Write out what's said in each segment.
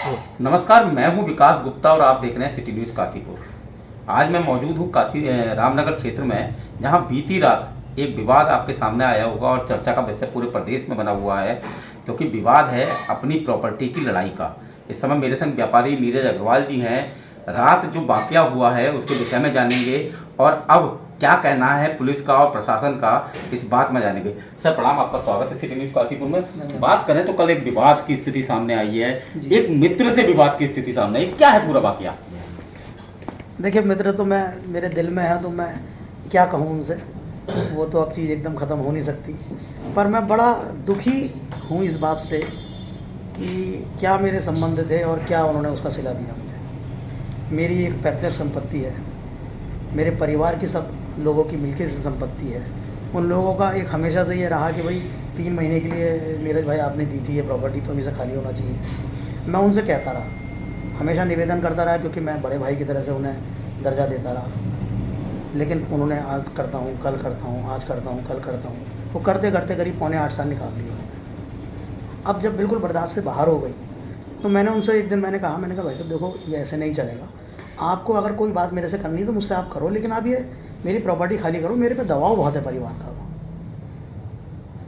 नमस्कार, मैं हूं विकास गुप्ता और आप देख रहे हैं सिटी न्यूज़ काशीपुर। आज मैं मौजूद हूं रामनगर क्षेत्र में, जहां बीती रात एक विवाद आपके सामने आया होगा और चर्चा का विषय पूरे प्रदेश में बना हुआ है, क्योंकि विवाद है अपनी प्रॉपर्टी की लड़ाई का। इस समय मेरे संग व्यापारी नीरज अग्रवाल जी हैं। रात जो वाकया हुआ है उसके विषय में जानेंगे और अब क्या कहना है पुलिस का और प्रशासन का, इस बात में जानेंगे। सर प्रणाम, आपका स्वागत है सिटी न्यूज़ काशीपुर में। बात करें तो कल एक विवाद की स्थिति सामने आई है, एक मित्र से विवाद की स्थिति सामने आई, क्या है पूरा वाकया? देखिए, मित्र तो मैं मेरे दिल में है, तो मैं क्या कहूँ उनसे, वो तो अब चीज़ एकदम ख़त्म हो नहीं सकती। पर मैं बड़ा दुखी हूँ इस बात से कि क्या मेरे संबंध थे और क्या उन्होंने उसका सिला दिया मुझे। मेरी एक पैतृक संपत्ति है, मेरे परिवार की सब लोगों की मिलकर संपत्ति है। उन लोगों का एक हमेशा से ये रहा कि भाई 3 महीने के लिए नीरज भाई आपने दी थी ये प्रॉपर्टी, तो हमेशा खाली होना चाहिए। मैं उनसे कहता रहा, हमेशा निवेदन करता रहा, क्योंकि मैं बड़े भाई की तरह से उन्हें दर्जा देता रहा। लेकिन उन्होंने आज करता हूँ, कल करता हूँ, आज करता हूँ, कल करता हूँ, वो करते करते करीब 7.25 साल निकाल दिए उन्होंने। अब जब बिल्कुल बर्दाश्त से बाहर हो गई, तो मैंने उनसे एक दिन मैंने कहा भाई साहब देखो, ये ऐसे नहीं चलेगा। आपको अगर कोई बात मेरे से करनी है तो मुझसे आप करो, लेकिन आप ये मेरी प्रॉपर्टी खाली करो, मेरे पे दबाव बहुत है परिवार का।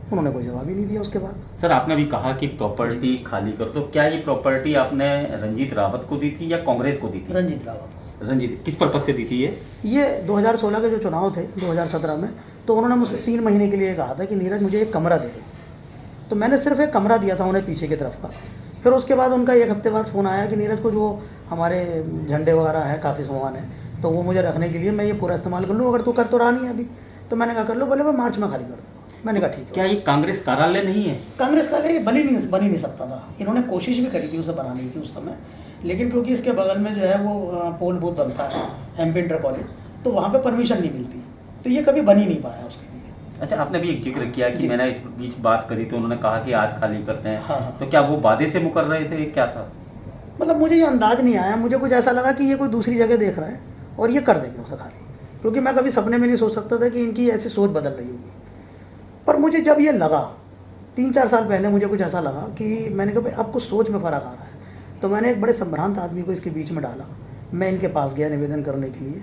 उन्होंने कोई जवाब ही नहीं दिया उसके बाद। सर आपने अभी कहा कि प्रॉपर्टी खाली करो, तो क्या ये प्रॉपर्टी आपने रंजीत रावत को दी थी या कांग्रेस को दी थी? रंजीत रावत। रंजीत किस पर्पज से दी थी ये 2016 के जो चुनाव थे 2017 में, तो उन्होंने मुझसे 3 महीने के लिए कहा था कि नीरज मुझे एक कमरा दे दो। तो मैंने सिर्फ एक कमरा दिया था उन्हें पीछे की तरफ का। फिर उसके बाद उनका 1 हफ्ते बाद फ़ोन आया कि नीरज को जो हमारे झंडे वगैरह हैं, काफ़ी सामान है, तो वो मुझे रखने के लिए मैं ये पूरा इस्तेमाल कर लूँ, अगर तू कर तो रहा नहीं है अभी। तो मैंने कहा कर लो, बोले मैं मार्च में खाली कर दूँगा। मैंने कहा ठीक है। क्या ये कांग्रेस कार्यालय नहीं है? कांग्रेस कार्यालय बन ही नहीं सकता था। इन्होंने कोशिश भी करी थी उसे बनाने की उस समय, लेकिन क्योंकि इसके बगल में जो है वो पोल बूथ बनता है, MP इंटर कॉलेज, तो वहाँ पे परमिशन नहीं मिलती, तो ये कभी बन ही नहीं पाया उसके लिए। अच्छा, आपने भी एक जिक्र किया कि मैंने इस बीच बात करी तो उन्होंने कहा कि आज खाली करते हैं। हाँ। तो क्या वो वादे से मुकर रहे थे, क्या था? मतलब मुझे ये अंदाज नहीं आया, मुझे कुछ ऐसा लगा कि ये कोई दूसरी जगह देख रहा है और ये कर देंगे उसे खाली, क्योंकि मैं कभी सपने में नहीं सोच सकता था कि इनकी ऐसी सोच बदल रही होगी। पर मुझे जब ये लगा 3-4 साल पहले, मुझे कुछ ऐसा लगा कि मैंने कहा भाई अब कुछ सोच में फ़र्क आ रहा है, तो मैंने एक बड़े संभ्रांत आदमी को इसके बीच में डाला। मैं इनके पास गया निवेदन करने के लिए,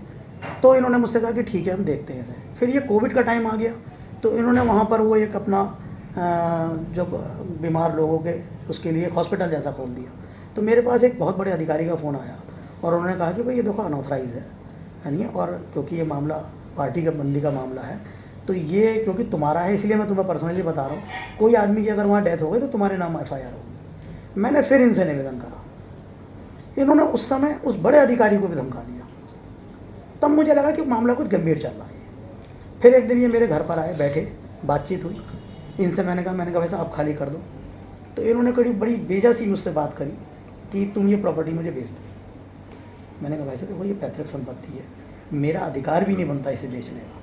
तो इन्होंने मुझसे कहा कि ठीक है हम देखते हैं इसे। फिर ये कोविड का टाइम आ गया, तो इन्होंने वहाँ पर वो एक अपना जब बीमार लोगों के उसके लिए एक हॉस्पिटल जैसा खोल दिया। तो मेरे पास एक बहुत बड़े अधिकारी का फ़ोन आया और उन्होंने कहा कि भाई ये देखो अनऑथराइज है नहीं, और क्योंकि ये मामला पार्टी का बंदी का मामला है, तो ये क्योंकि तुम्हारा है इसलिए मैं तुम्हें पर्सनली बता रहा हूँ, कोई आदमी की अगर वहाँ डेथ हो गई तो तुम्हारे नाम FIR होगी। मैंने फिर इनसे निवेदन करा, इन्होंने उस समय उस बड़े अधिकारी को भी धमका दिया। तब मुझे लगा कि मामला कुछ गंभीर चल रहा है। फिर एक दिन ये मेरे घर पर आए, बैठे, बातचीत हुई इनसे। मैंने कहा भाई साहब आप खाली कर दो। तो इन्होंने बड़ी बेजा मुझसे बात करी कि तुम ये प्रॉपर्टी मुझे बेच दो। मैंने कहा भाई साहब देखो ये पैतृक संपत्ति है, मेरा अधिकार भी नहीं बनता इसे बेचने का,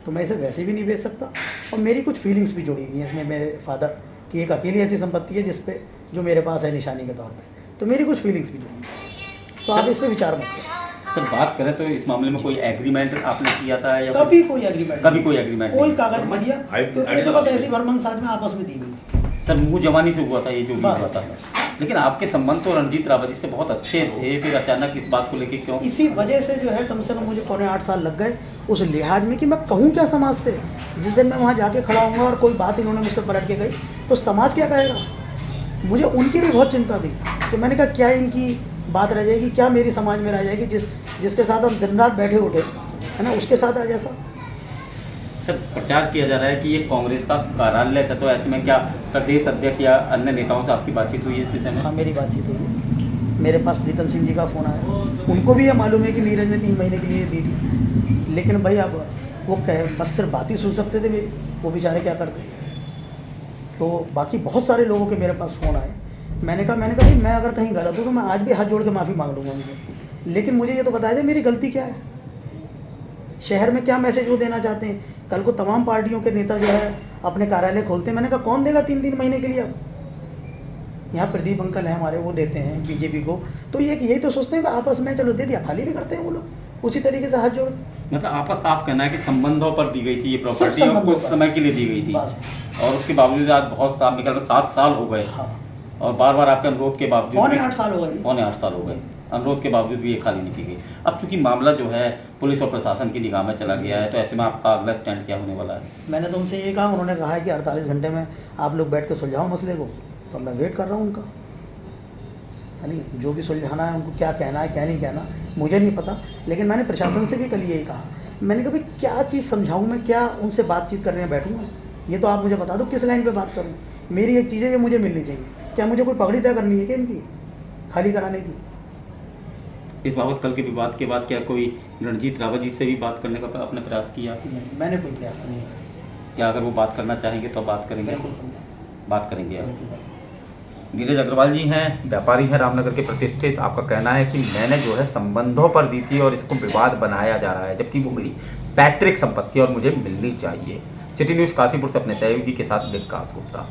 तो मैं इसे वैसे भी नहीं बेच सकता, और मेरी कुछ फीलिंग्स भी जुड़ी हुई हैं इसमें। मेरे फादर की एक अकेली ऐसी संपत्ति है जिस पे जो मेरे पास है निशानी के तौर पे, तो मेरी कुछ फीलिंग्स भी जुड़ी हैं, तो आप इस पर विचार मत करो। सर बात करें तो इस मामले में कोई एग्रीमेंट आपने किया था या कभी कोई एग्रीमेंट नहीं? कागज नहीं दिया, क्योंकि ये तो बस ऐसी भरमंग साज में आपस में दी गई थी। सर मुँह जवानी से हुआ था ये जो भी हुआ था, लेकिन आपके संबंध तो रणजीत रावत जी से बहुत अच्छे थे, फिर अचानक इस बात को लेके क्यों? इसी वजह से जो है कम से कम मुझे 7.25 साल लग गए उस लिहाज में कि मैं कहूँ क्या समाज से। जिस दिन मैं वहाँ जाके खड़ा हूँगा और कोई बात इन्होंने मुझसे पलट के गई तो समाज क्या कहेगा। मुझे उनकी भी बहुत चिंता थी कि मैंने कहा क्या इनकी बात रह जाएगी, क्या मेरी समाज में रह जाएगी, जिसके साथ हम दिन रात बैठे उठे है ना, उसके साथ आ जैसा। सर प्रचार किया जा रहा है कि ये कांग्रेस का कार्यालय था, तो ऐसे में क्या प्रदेश अध्यक्ष या अन्य नेताओं से आपकी बातचीत हुई है इस विषय में? हाँ मेरी बातचीत हुई है, मेरे पास प्रीतम सिंह जी का फ़ोन आया, उनको भी ये मालूम है कि नीरज ने 3 महीने के लिए दी थी, लेकिन भाई अब वो बस सिर्फ बात ही सुन सकते थे मेरी, वो बेचारे क्या करते। तो बाकी बहुत सारे लोगों के मेरे पास फ़ोन आए। मैंने कहा भाई मैं अगर कहीं गलत हूँ तो मैं आज भी हाथ जोड़ के माफ़ी मांग लूँगा उनसे, लेकिन मुझे ये तो बताया जाए मेरी गलती क्या है, शहर में क्या मैसेज वो देना चाहते हैं। कल को तमाम पार्टियों के नेता जो है अपने कार्यालय खोलते हैं, मैंने कहा कौन देगा 3 महीने के लिए। अब यहाँ प्रदीप अंकल हैं हमारे, वो देते हैं बीजेपी को, तो ये यही तो सोचते हैं कि आपस में चलो दे दिया, खाली भी करते हैं वो लोग उसी तरीके से हाथ जोड़ के। मतलब आपका साफ कहना है कि संबंधों पर दी गई थी ये प्रॉपर्टी और कुछ समय के लिए दी गई थी, और उसके बावजूद आज बहुत साल निकल 7 साल हो गए। हाँ। और बार बार आपके अनुरोध के बावजूद पौने भी- 8 साल हो गए। पौने 8 साल हो गए, अनुरोध के बावजूद भी ये खाली नहीं की गई। अब चूंकि मामला जो है पुलिस और प्रशासन की निगाह में चला गया है, तो ऐसे में आपका अगला स्टैंड क्या होने वाला है? मैंने तो उनसे ये कहा, उन्होंने कहा है कि 48 घंटे में आप लोग बैठ के सुलझाओ मसले को, तो मैं वेट कर रहा हूँ उनका, यानी जो भी सुलझाना है उनको, क्या कहना है क्या नहीं कहना मुझे नहीं पता। लेकिन मैंने प्रशासन से भी कल यही कहा, मैंने कहा भाई क्या चीज़ समझाऊँ मैं, क्या उनसे बातचीत करने बैठूँगा, ये तो आप मुझे बता दो किस लाइन पे बात करूँ। मेरी एक चीज़ है, ये मुझे मिलनी चाहिए। क्या मुझे कोई पगड़ी तय करनी है क्या इनकी खाली कराने की? इस बाबत कल के विवाद के बाद क्या कोई रणजीत रावत जी से भी बात करने का आपने प्रयास किया? नहीं, मैंने कोई प्रयास नहीं किया। क्या अगर वो बात करना चाहेंगे तो बात करेंगे? बिल्कुल करूँगा, बात करेंगे आप? बिल्कुल करूँगा। नीरज अग्रवाल जी हैं, व्यापारी हैं रामनगर के प्रतिष्ठित। आपका कहना है कि मैंने जो है संबंधों पर दी थी और इसको विवाद बनाया जा रहा है, जबकि वो मेरी पैतृक संपत्ति और मुझे मिलनी चाहिए। सिटी न्यूज़ काशीपुर से अपने सहयोगी के साथ विकास गुप्ता।